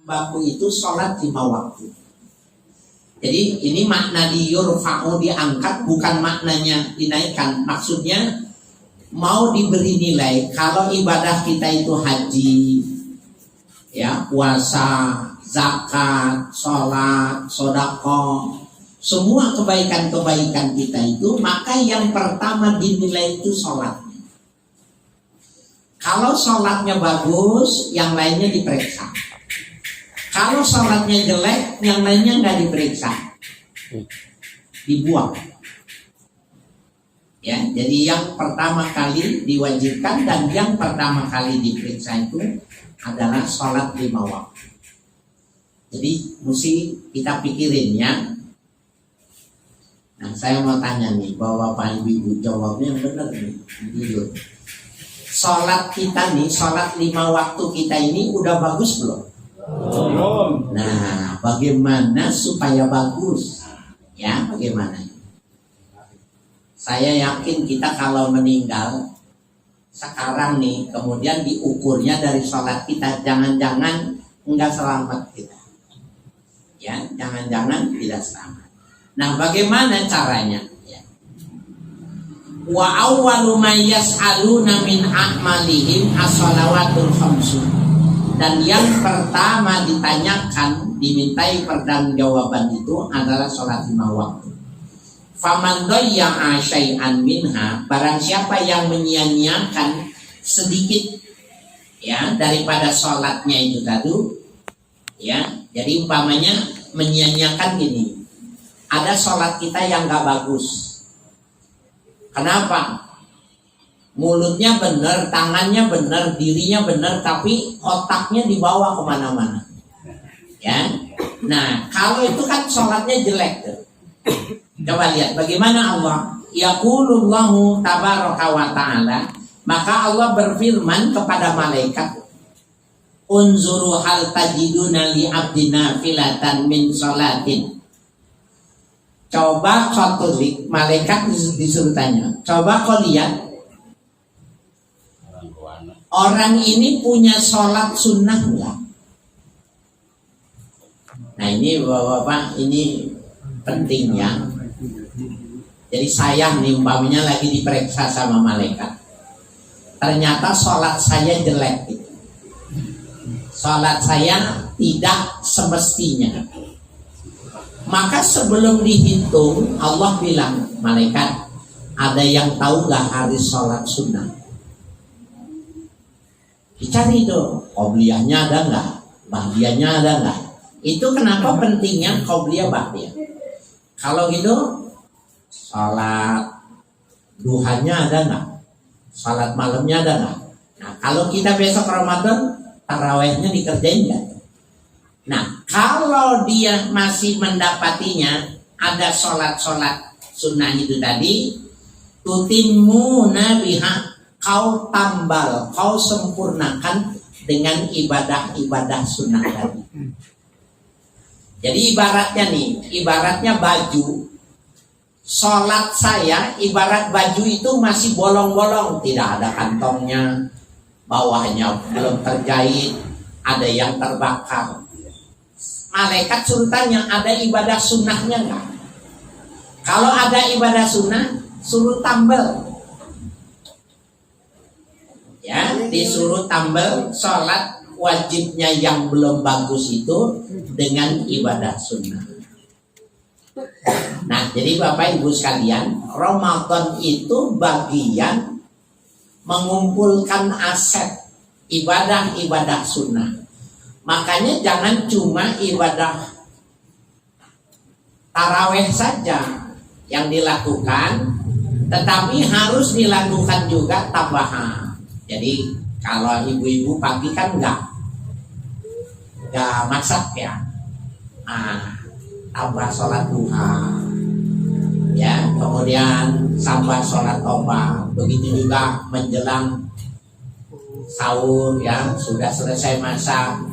baku itu sholat 5 waktu. Jadi ini makna di yurfa'u diangkat, bukan maknanya dinaikkan. Maksudnya mau diberi nilai. Kalau ibadah kita itu haji, ya, puasa, zakat, sholat, sodako, semua kebaikan-kebaikan kita itu, maka yang pertama dinilai itu sholatnya. Kalau sholatnya bagus, yang lainnya diperiksa. Kalau sholatnya jelek, yang lainnya nggak diperiksa, dibuang. Ya, jadi yang pertama kali diwajibkan dan yang pertama kali diperiksa itu adalah sholat 5 waktu. Jadi mesti kita pikirin ya. Nah, saya mau tanya nih, bapak ibu jawabnya yang benar nih, jujur. Sholat kita nih, sholat 5 waktu kita ini udah bagus belum? Nah, bagaimana supaya bagus? Ya, bagaimana? Saya yakin kita kalau meninggal sekarang nih, kemudian diukurnya dari sholat kita, jangan-jangan enggak selamat kita. Ya, jangan-jangan tidak selamat. Nah, bagaimana caranya? Ya. Wa awwalu may yas'aluna min a'malihim as-shalawatul khamsun. Dan yang pertama ditanyakan, dimintai pertanggungjawaban itu adalah sholat 5 waktu. Faman doyya'a syai'an minha, barang siapa yang menyia-nyiakan sedikit ya daripada sholatnya itu tadi, ya. Jadi umpamanya menyia-nyiakan gini, ada sholat kita yang gak bagus. Kenapa? Mulutnya benar, tangannya benar, dirinya benar, tapi otaknya dibawa kemana-mana. Ya, nah kalau itu kan sholatnya jelek tuh. Coba lihat bagaimana Allah. Yaqulullahu tabaraka wa ta'ala, maka Allah berfirman kepada malaikat, unzuru hal tajiduna li abdina filatan min sholatin. Coba kau tulis, malaikat disuruh tanya, coba kau lihat orang ini punya sholat sunnah enggak? Nah ini bapak-bapak, ini penting ya. Jadi sayang nih umpamanya lagi diperiksa sama malaikat, ternyata sholat saya jelek gitu. Sholat saya tidak semestinya. Maka sebelum dihitung Allah bilang, malaikat, ada yang tahu gak hari sholat sunnah? Dicari dong, qobliyahnya ada nggak, ba'diyahnya ada nggak? Itu kenapa pentingnya qobliyah ba'diyah. Kalau gitu, sholat duhanya ada nggak? Sholat malamnya ada nggak? Nah, kalau kita besok Ramadan, tarawehnya dikerjain nggak? Nah, kalau dia masih mendapatinya ada sholat-sholat sunnah itu tadi, tutimmu nabiha, kau tambal, kau sempurnakan dengan ibadah-ibadah sunnah tadi. Jadi ibaratnya nih, ibaratnya baju. Sholat saya ibarat baju itu masih bolong-bolong, tidak ada kantongnya, bawahnya belum terjahit, ada yang terbakar. Malaikat suruh tanya, ada ibadah sunnahnya enggak? Kalau ada ibadah sunnah, suruh tambal. Ya, disuruh tambal sholat wajibnya yang belum bagus itu dengan ibadah sunnah. Nah, jadi Bapak Ibu sekalian, Ramadan itu bagian mengumpulkan aset ibadah-ibadah sunnah. Makanya jangan cuma ibadah taraweh saja yang dilakukan, tetapi harus dilakukan juga tambahan. Jadi kalau ibu-ibu pagi kan enggak masak ya, tambah sholat duha, ya, kemudian tambah sholat toba, begitu juga menjelang sahur ya, sudah selesai masak,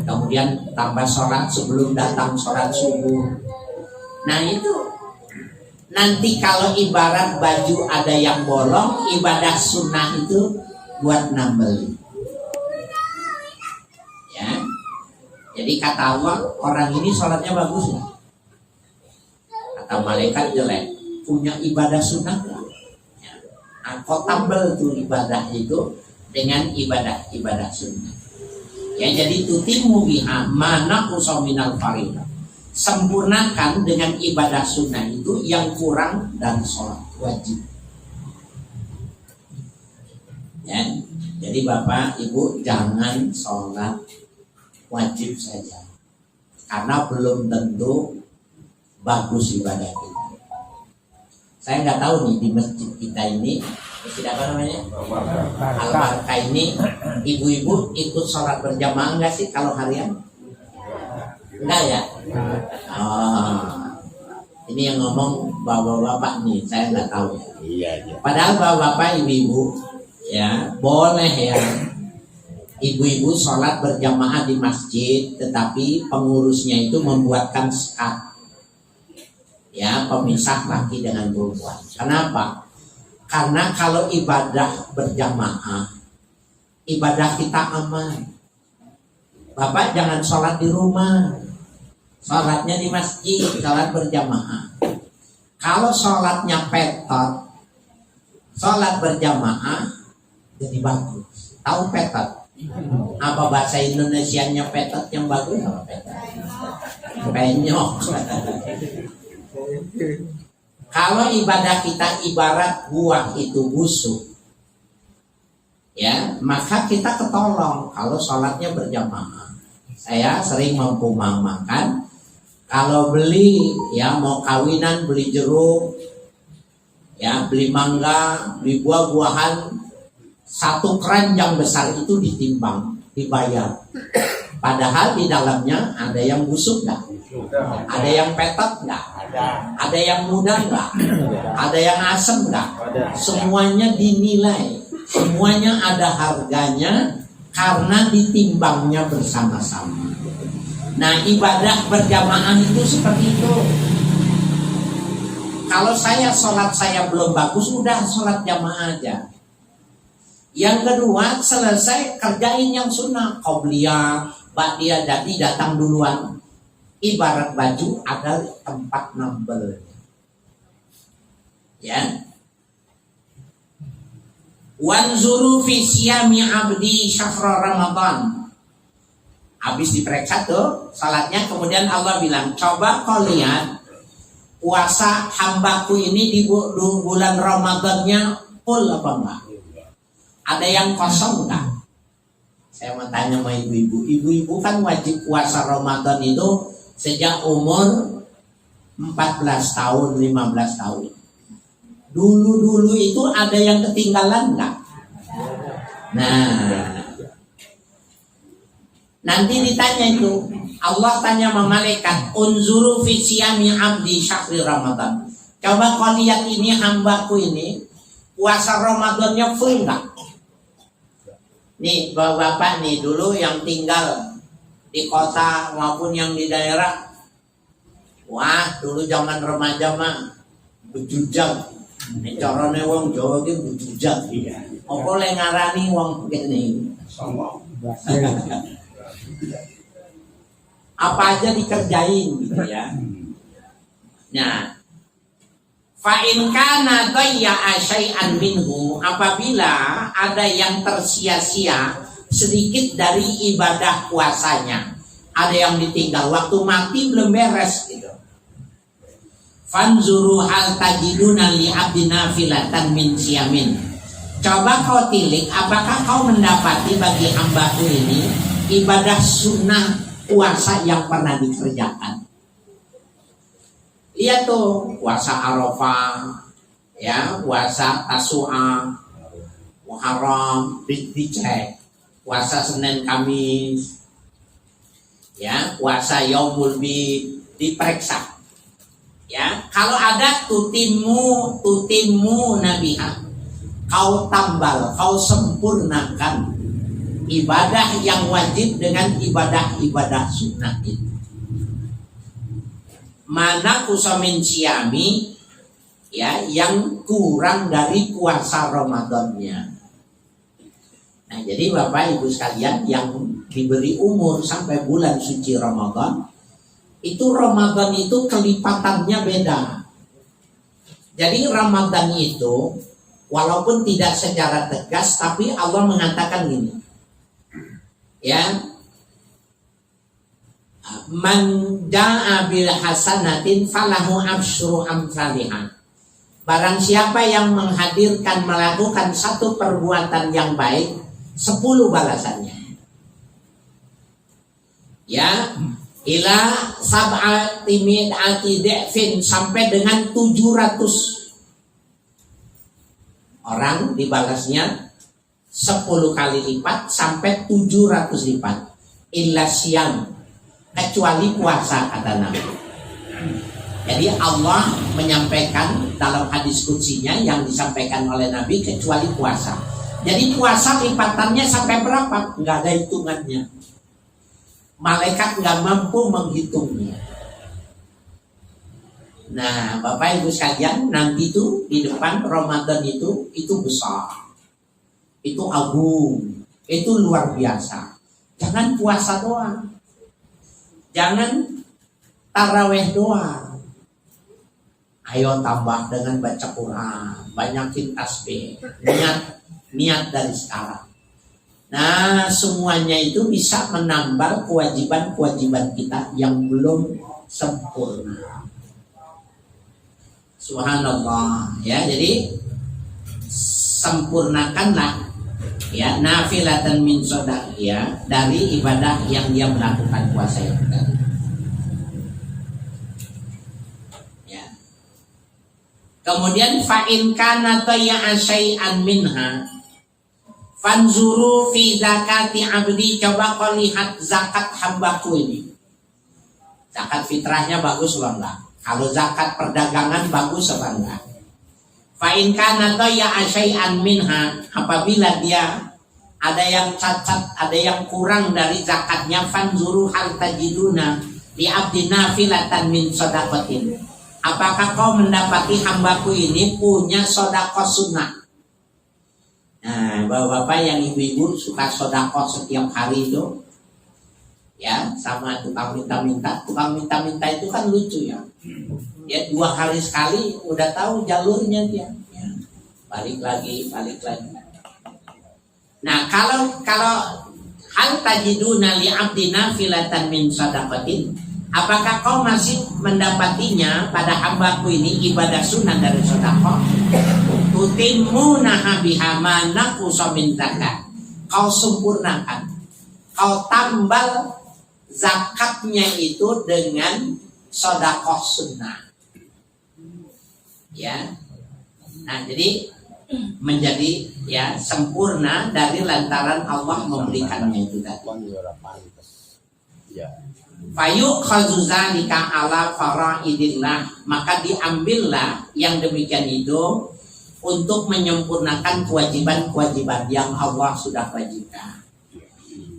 kemudian tambah sholat sebelum datang sholat subuh. Nah itu nanti kalau ibarat baju ada yang bolong, ibadah sunnah itu buat nambel. Ya. Jadi kata Allah, orang ini sholatnya bagus nggak? Kata malaikat jelek. Punya ibadah sunnah nggak? Ya. Akotabel tuh ibadah itu dengan ibadah sunnah. Ya, jadi tutimu biha mana usominal faridah. Sempurnakan dengan ibadah sunnah itu yang kurang dan sholat wajib. Ya, jadi Bapak Ibu jangan sholat wajib saja, karena belum tentu bagus ibadah kita. Saya nggak tahu nih di masjid kita ini, masjid apa namanya? Al-Barkah ini, ibu-ibu ikut sholat berjamaah nggak sih kalau harian? Enggak ya? Oh, ini yang ngomong bapak-bapak nih, saya nggak tahu ya. Iya. Padahal bapak-bapak, ibu-ibu, ya boleh ya. Ibu-ibu sholat berjamaah di masjid, tetapi pengurusnya itu membuatkan sekat, ya, pemisah laki dengan perempuan. Kenapa? Karena kalau ibadah berjamaah, ibadah kita aman. Bapak jangan sholat di rumah, sholatnya di masjid, sholat berjamaah. Kalau sholatnya petot, sholat berjamaah jadi bagus. Tahu petot? Apa bahasa Indonesianya petot yang bagus? Apa petot? Penyok. Kalau ibadah kita ibarat buah itu busuk, ya, maka kita ketolong kalau sholatnya berjamaah. Saya sering mempumpamakan, kalau beli, ya, mau kawinan beli jeruk, ya, beli mangga, beli buah-buahan, satu keranjang besar itu ditimbang, dibayar. Padahal di dalamnya ada yang busuk nggak? Ada yang petot nggak? Ada yang muda nggak? Ada yang asam nggak? Semuanya dinilai, semuanya ada harganya karena ditimbangnya bersama-sama. Nah, ibadah berjamaah itu seperti itu. Kalau sholat saya belum bagus, udah sholat jamaah aja. Yang kedua, selesai kerjain yang sunnah, qobliyah, ba'diyah, jadi datang duluan. Ibarat baju ada tempat nambel. Ya. Wanzuru fi siyami abdi syahra Ramadan. Habis diperiksa tuh salatnya, kemudian Allah bilang, coba kau lihat puasa hambaku ini di bulan Ramadannya full apa enggak? Ada yang kosong enggak? Saya mau tanya sama ibu-ibu. Ibu-ibu kan wajib puasa Ramadan itu sejak umur 14 tahun, 15 tahun. Dulu-dulu itu ada yang ketinggalan enggak? Nah, nanti ditanya itu, Allah tanya sama malaikat, unzuru fi siyami abdi syahri Ramadan. Coba kau lihat ini hambaku ini, puasa Ramadannya full enggak? Nih bapak-bapak nih, dulu yang tinggal di kota maupun yang di daerah, wah dulu zaman remaja mah bejujag. Ini carane wong Jawa ki bejujag. Apa le ngarani wong kene? Apa aja dikerjain gitu ya. Nah, fa in kana dayya syai'an minhu, apabila ada yang tersia-sia sedikit dari ibadah puasanya, ada yang ditinggal waktu mati belum beres gitu. Fanzuru hal tajiduna li abdi nafilatan min siyamin. Coba kau tilik, apakah kau mendapati bagi hambaku ini ibadah sunnah puasa yang pernah dikerjakan. Lihat tuh, puasa Arafah, ya, puasa Tasu'a, Muharram, dicek. Puasa Senin Kamis, ya, puasa Yaumul Bid, diperiksa. Ya, kalau ada tutimu nabiha, kau tambal, kau sempurnakan ibadah yang wajib dengan ibadah-ibadah sunnah itu. Mana kusamin siami, ya, yang kurang dari puasa Ramadannya. Nah, jadi Bapak Ibu sekalian, yang diberi umur sampai bulan suci Ramadan, itu Ramadan itu kelipatannya beda. Jadi Ramadan itu walaupun tidak secara tegas, tapi Allah mengatakan gini, ya, man da'a bil hasanatin falahu asyru amsalihah. Barang siapa yang menghadirkan, melakukan satu perbuatan yang baik, 10 balasannya. Ya, ila sab'ati mi'ati di'fin, sampai dengan 700 orang dibalasnya 10 kali lipat sampai 700 lipat. Illa siyam, kecuali puasa, kata Nabi. Jadi Allah menyampaikan dalam hadis kutsinya yang disampaikan oleh Nabi, kecuali puasa. Jadi puasa lipatannya sampai berapa? Nggak ada hitungannya. Malaikat nggak mampu menghitungnya. Nah, Bapak Ibu sekalian, nanti itu di depan Ramadan itu besar, itu agung, itu luar biasa. Jangan puasa doang, jangan taraweh doang. Ayo tambah dengan baca Quran, banyakin tasbih, niat dari sekarang. Nah, semuanya itu bisa menambah kewajiban-kewajiban kita yang belum sempurna. Subhanallah, ya. Jadi sempurnakanlah, ya, nafilatan min sodak, ya, dari ibadah yang dia melakukan puasa itu tadi. Ya. Kemudian fa'in kana tayya'a syai'an minha fanzuru fi zakati abdi, coba kau lihat zakat hambaku ini. Zakat fitrahnya bagus apa enggak? Kalau zakat perdagangan bagus apa enggak? Fa'in kana tayya'a syai'an minha, apabila dia ada yang cacat, ada yang kurang dari zakatnya, fanzuru hal tajiduna li abdi nafilatan min shadaqatin. Apakah kau mendapati hambaku ini punya sedekah sunnah? Nah, bapak-bapak yang ibu-ibu suka sedekah setiap hari itu, ya, sama tukang minta-minta. Tukang minta-minta itu kan lucu, ya. Ya, 2 hari sekali udah tahu jalurnya dia. Ya. Balik lagi. Nah, kalau hal tajiduna li abdi nafilatan min shadaqatin, apakah kau masih mendapatinya pada hambaku ini ibadah sunnah dari sedekah? Tutimmunaha biha ma naqusa min zakat. Kau sempurnakan, kau tambal zakatnya itu dengan sedekah sunnah. Ya. Nah, jadi menjadi, ya, sempurna dari lantaran Allah memberikannya itu tadi. Fayu khazuzalika ala faraidillah, maka diambillah yang demikian itu untuk menyempurnakan kewajiban-kewajiban yang Allah sudah wajibkan.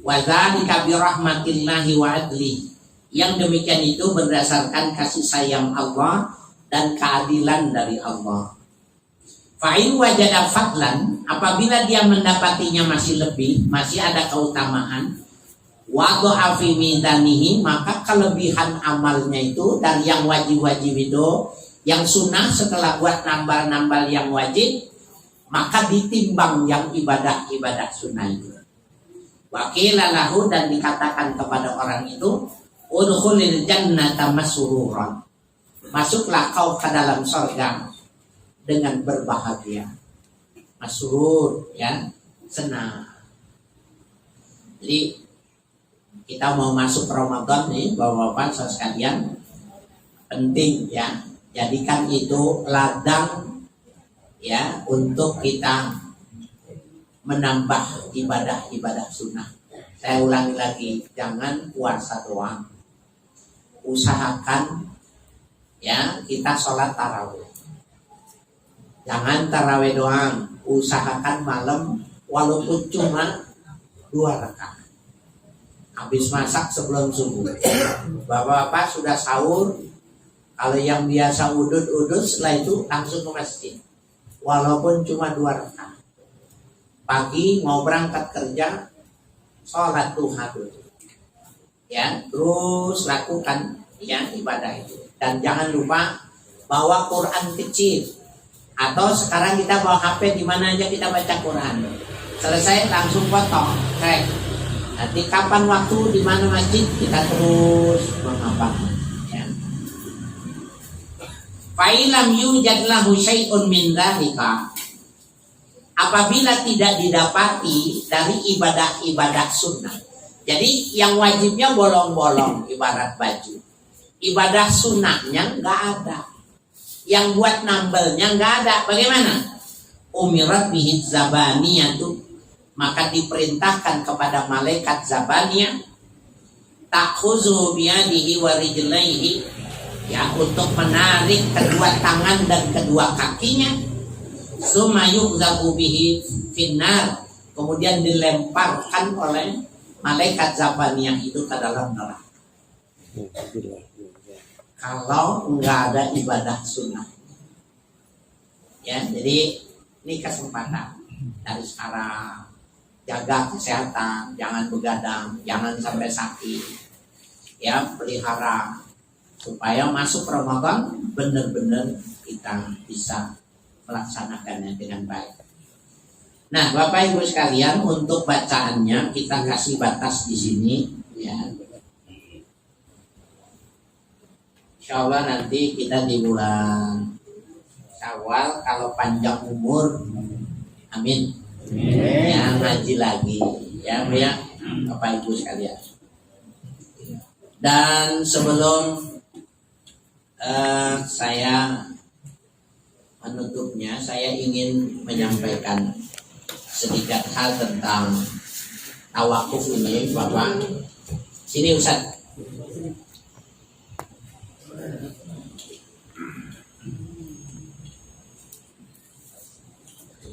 Wa dzalika bi rahmatillahi wa adli, yang demikian itu berdasarkan kasih sayang Allah dan keadilan dari Allah. Fa'in wajada fadlan, apabila dia mendapatinya masih lebih, masih ada keutamaan, wadu'a fi mizanihi, maka kelebihan amalnya itu dari yang wajib-wajib itu, yang sunnah setelah buat nambal-nambal yang wajib, maka ditimbang yang ibadah-ibadah sunnah itu. Wakila lahu, dan dikatakan kepada orang itu, udkhulil jannata masruran, masuklah kau ke dalam surga dengan berbahagia. Masrur, ya, senang. Jadi kita mau masuk Ramadan nih, bapak-bapak sekalian, penting, ya, jadikan itu ladang, ya, untuk kita menambah ibadah-ibadah sunnah. Saya ulangi lagi, jangan puasa doang, usahakan, ya, kita sholat tarawih. Jangan tarawih doang, usahakan malam walaupun cuma 2 rakaat. Habis masak sebelum subuh, bapak-bapak sudah sahur. Kalau yang biasa udut-udut, setelah itu langsung ke masjid, walaupun cuma 2 rakaat. Pagi mau berangkat kerja, sholat duha dulu. Ya, terus lakukan ya ibadah itu. Dan jangan lupa bawa Quran kecil. Atau sekarang kita bawa HP, di mana aja kita baca Quran. Selesai langsung potong, cek. Nanti kapan waktu di mana masjid kita terus menghafal. Ya. Fa'ilam yujad lahu syai'un min dzalika. Apabila tidak didapati dari ibadah-ibadah sunnah. Jadi yang wajibnya bolong-bolong ibarat baju. Ibadah sunnahnya nggak ada. Yang buat nambelnya nggak ada. Bagaimana? Umirat bihi zabaniyah tuh. Maka diperintahkan kepada malaikat zabaniyah. Takhuzu biyadihi wa rijlaihi. Ya, untuk menarik kedua tangan dan kedua kakinya. Summa yughzabu bihi finnar. Kemudian dilemparkan oleh malaikat zabaniyah itu ke dalam neraka. Kalau nggak ada ibadah sunnah, ya, jadi ini kesempatan dari sekarang. Jaga kesehatan, jangan begadang, jangan sampai sakit, ya, pelihara supaya masuk Ramadan benar-benar kita bisa melaksanakannya dengan baik. Nah, Bapak Ibu sekalian, untuk bacaannya kita kasih batas di sini, ya. Insya Allah nanti kita di bulan Syawal kalau panjang umur, amin. Ya, ngaji lagi, ya, Bapak Ibu sekalian. Dan sebelum saya menutupnya, saya ingin menyampaikan sedikit hal tentang tawakuf ini, Bapak. Sini Ustaz.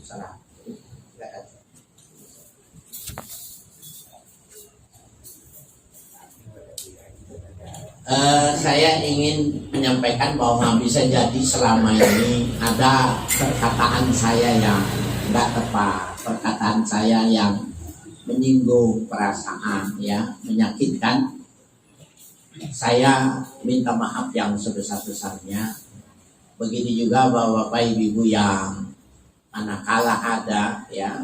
Salah. Saya ingin menyampaikan bahwa bisa jadi selama ini ada perkataan saya yang tidak tepat, perkataan saya yang menyinggung perasaan, ya, menyakitkan. Saya minta maaf yang sebesar-besarnya. Begitu juga Bapak Ibu yang manakala ada, ya,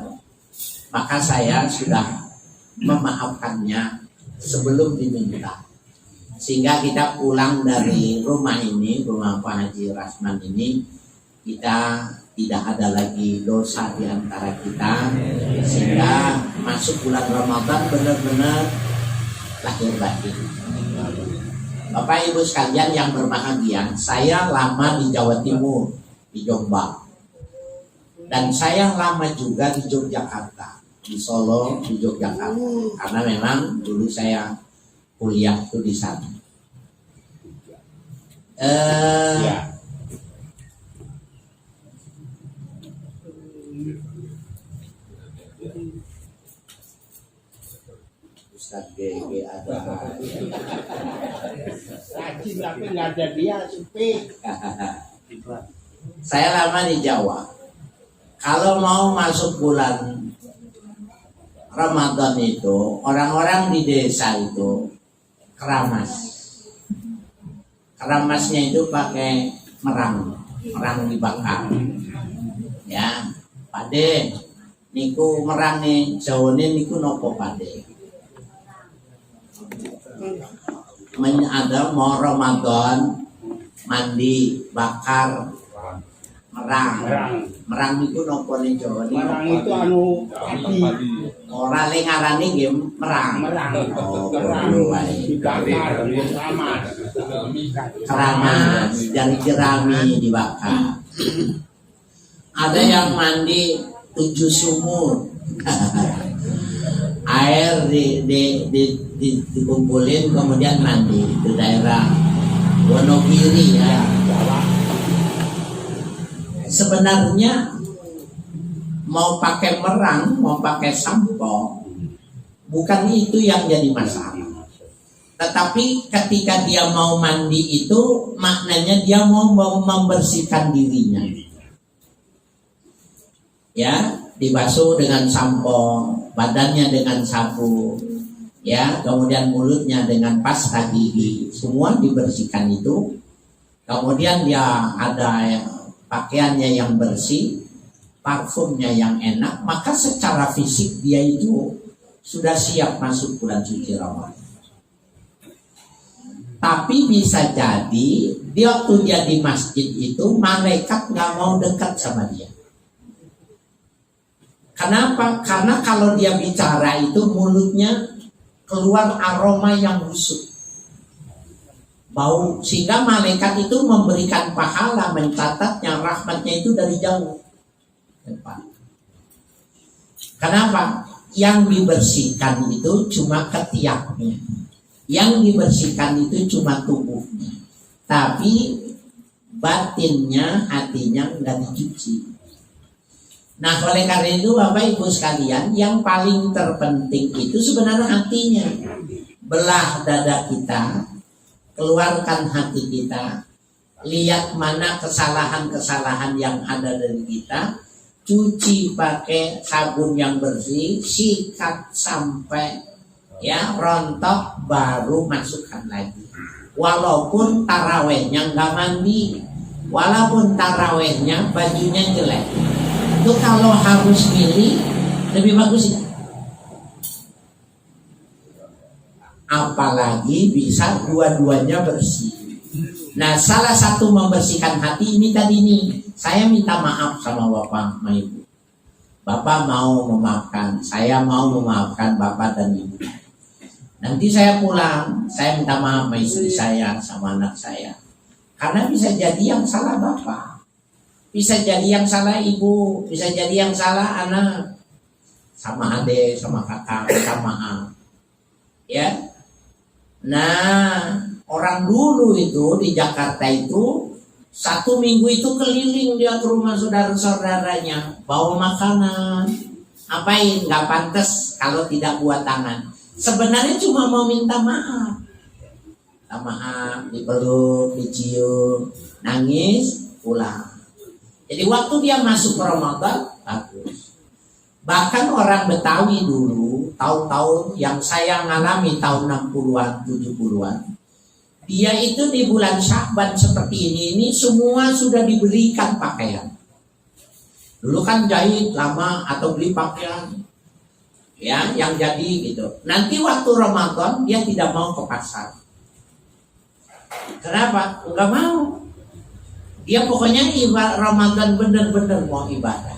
maka saya sudah memaafkannya sebelum diminta. Sehingga kita pulang dari rumah ini, rumah Pak Haji Rasman ini, kita tidak ada lagi dosa di antara kita, sehingga masuk bulan Ramadan benar-benar lahir batin. Bapak Ibu sekalian yang berbahagia, saya lama di Jawa Timur, di Jombang, dan saya lama juga di Yogyakarta, di Solo, di Yogyakarta, karena memang dulu saya kuliah itu di sana. Ya. Ustaz GG ada. Lagi tapi nggak ada dia, sepi. Saya lama di Jawa. Kalau mau masuk bulan Ramadan itu, orang-orang di desa itu keramas. Keramasnya itu pakai merang dibakar. Ya, Pade, niku merang nih, jauhnya niku nopo Pade. Ada mau Ramadan mandi bakar merang itu nopo nih jauh nih. Merang itu anu orang lengarane game merang. Oh, keramas dan jerami dibakar. Ada yang mandi 7 sumur. Air dikumpulin kemudian mandi di daerah Wonogiri, ya. Sebenarnya mau pakai merang, mau pakai sampo, bukan itu yang jadi masalah. Tetapi ketika dia mau mandi itu maknanya dia mau membersihkan dirinya. Ya, dibasuh dengan sampo, badannya dengan sabun, ya, kemudian mulutnya dengan pasta gigi, semua dibersihkan itu. Kemudian dia ada pakaiannya yang bersih, parfumnya yang enak, maka secara fisik dia itu sudah siap masuk bulan suci Ramadan. Tapi bisa jadi waktu dia di masjid itu malaikat nggak mau dekat sama dia. Kenapa? Karena kalau dia bicara itu mulutnya keluar aroma yang busuk, bau, sehingga malaikat itu memberikan pahala, mencatatnya, rahmatnya itu dari jauh. Kenapa? Yang dibersihkan itu cuma ketiaknya, yang dibersihkan itu cuma tubuhnya, tapi batinnya, hatinya nggak dicuci. Nah, oleh karena itu Bapak Ibu sekalian, yang paling terpenting itu sebenarnya hatinya. Belah dada kita, keluarkan hati kita, lihat mana kesalahan-kesalahan yang ada dari kita, cuci pakai sabun yang bersih, sikat sampai ya rontok, baru masukkan lagi. Walaupun tarawehnya nggak mandi, walaupun tarawehnya bajunya jelek, itu kalau harus milih lebih bagus ya. Apalagi bisa dua-duanya bersih. Nah, salah satu membersihkan hati ini tadi nih. Saya minta maaf sama Bapak sama Ibu. Bapak mau memaafkan, saya mau memaafkan Bapak dan Ibu. Nanti saya pulang, saya minta maaf sama istri saya, sama anak saya. Karena bisa jadi yang salah Bapak, bisa jadi yang salah Ibu, bisa jadi yang salah anak, sama adik, sama kakak, minta maaf. Ya. Nah, orang dulu itu di Jakarta itu 1 minggu itu keliling dia ke rumah saudara-saudaranya, bawa makanan. Apain? Gak pantas kalau tidak buat tangan. Sebenarnya cuma mau minta maaf. Minta maaf, dipeluk, dicium, nangis, pulang. Jadi waktu dia masuk Ramadan, bagus. Bahkan orang Betawi dulu, tahun-tahun yang saya ngalami tahun 60-an, 70-an, dia itu di bulan Sya'ban seperti ini semua sudah diberikan pakaian. Dulu kan jahit lama atau beli pakaian, ya, yang jadi gitu. Nanti waktu Ramadan dia tidak mau ke pasar. Kenapa? Enggak mau. Dia pokoknya ibadah Ramadan benar-benar mau ibadah.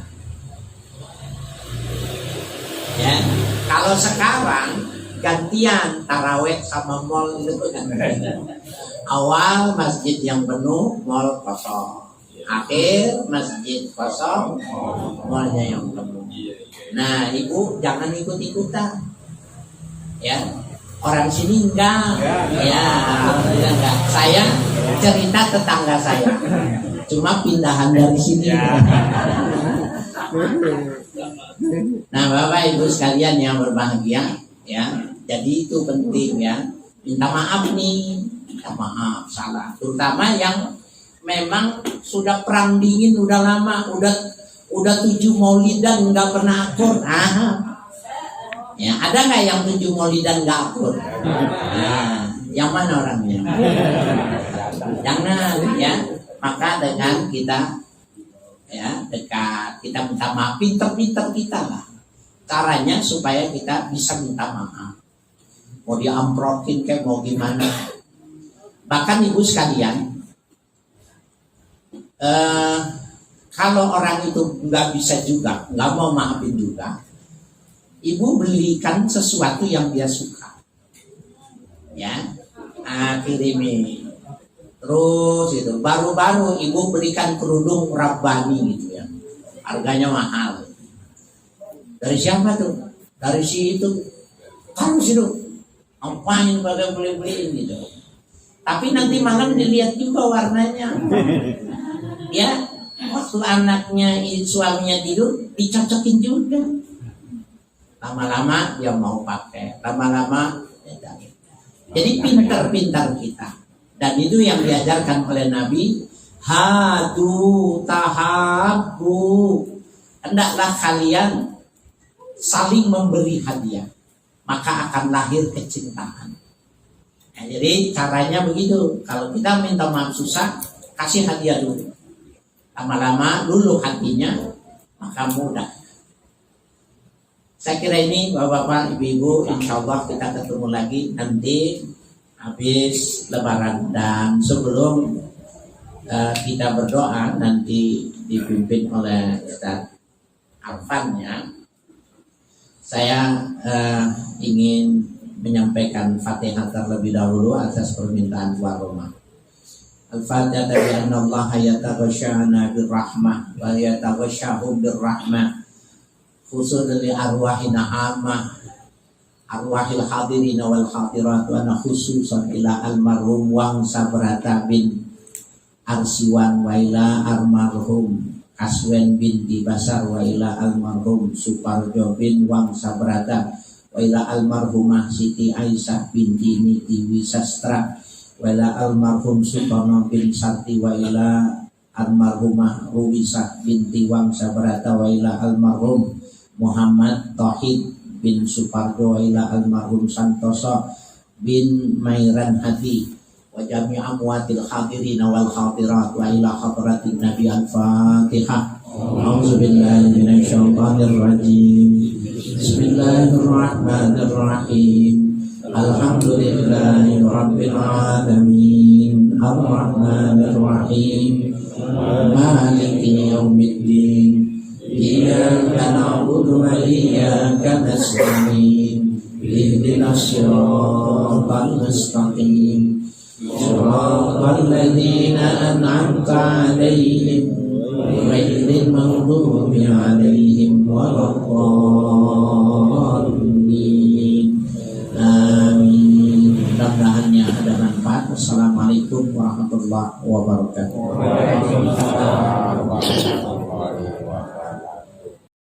Ya, kalau sekarang gantian taraweh sama mall itu kan. Awal masjid yang penuh, mall kosong. Akhir masjid kosong, mallnya yang penuh. Nah, Ibu jangan ikut-ikutan. Ya, orang sini enggak. Ya, enggak. Saya cerita tetangga saya. Cuma pindahan dari sini. Nah, Bapak Ibu sekalian yang berbahagia, ya, jadi itu penting ya. Minta maaf nih, minta maaf salah. Terutama yang memang sudah perang dingin, udah lama, udah 7 maulidan nggak pernah akur. Ya, ada nggak yang 7 maulidan nggak akur? Nah, yang mana orangnya? Jangan ya. Maka dengan kita ya dekat, kita minta maaf, pinter-pinter kita lah caranya supaya kita bisa minta maaf, mau diamprokin kayak mau gimana. Bahkan Ibu sekalian, kalau orang itu nggak bisa juga, nggak mau maafin juga, Ibu belikan sesuatu yang dia suka, ya, kirimin. Terus itu baru-baru Ibu belikan kerudung Rabbani gitu ya, harganya mahal. Dari siapa tuh? Dari si itu. Kamu sih tuh ngapain pada beli-beliin gitu. Tapi nanti malam dilihat juga warnanya. Ya, waktu anaknya suaminya tidur dicocokin juga. Lama-lama dia mau pakai, lama-lama ya. Jadi pintar-pintar kita. Dan itu yang diajarkan oleh Nabi, hadu tahabu, hendaklah kalian saling memberi hadiah, maka akan lahir kecintaan. Nah, jadi caranya begitu. Kalau kita minta maaf susah, kasih hadiah dulu. Lama-lama dulu hatinya, maka mudah. Saya kira ini Bapak-bapak, Ibu-ibu, insya Allah kita ketemu lagi nanti habis Lebaran. Dan sebelum kita berdoa nanti dipimpin oleh Ustaz Arfan ya, saya ingin menyampaikan Fatihah terlebih dahulu atas permintaan tuan rumah. Al-Fatihah bi anna Allah yataghashana birrahmah wa yataghashahu birrahmah khususan li arwahina ammah arwahil hadirin wal hadirat wa khususan ila almarhum Wang Sabrata bin Arsiwan wa ila almarhum Aswen binti Basar wa ila almarhum Suparjo bin Wang Sabrata wa ila almarhumah Siti Aisyah binti Niti Wisastra wa ila almarhum Suparno bin Sarti wa ila almarhumah Ruwisah binti Wang Sabrata wa ila almarhum Muhammad Tauhid bin Suparjo wa ila almarhum Santoso bin Mairan Hadi wa jami' amwatil hadirin wal hadirat wa ila hadratin Nabi al-Fatihah. A'udzu billahi minasyaitonir rajim. Bismillahirrahmanirrahim. Alhamdulillahi rabbil alamin. Ar-Rahmanir Rahim. Maliki yaumiddin. Iyyaka na'budu wa iyyaka nasta'in. Ihdinas siratal mustaqim. Siratal ladzina an'amta 'alaihim ghairil maghdubi 'alaihim waladdallin. Amin. Mudah-mudahan ada manfaat. Assalamualaikum warahmatullahi wabarakatuh.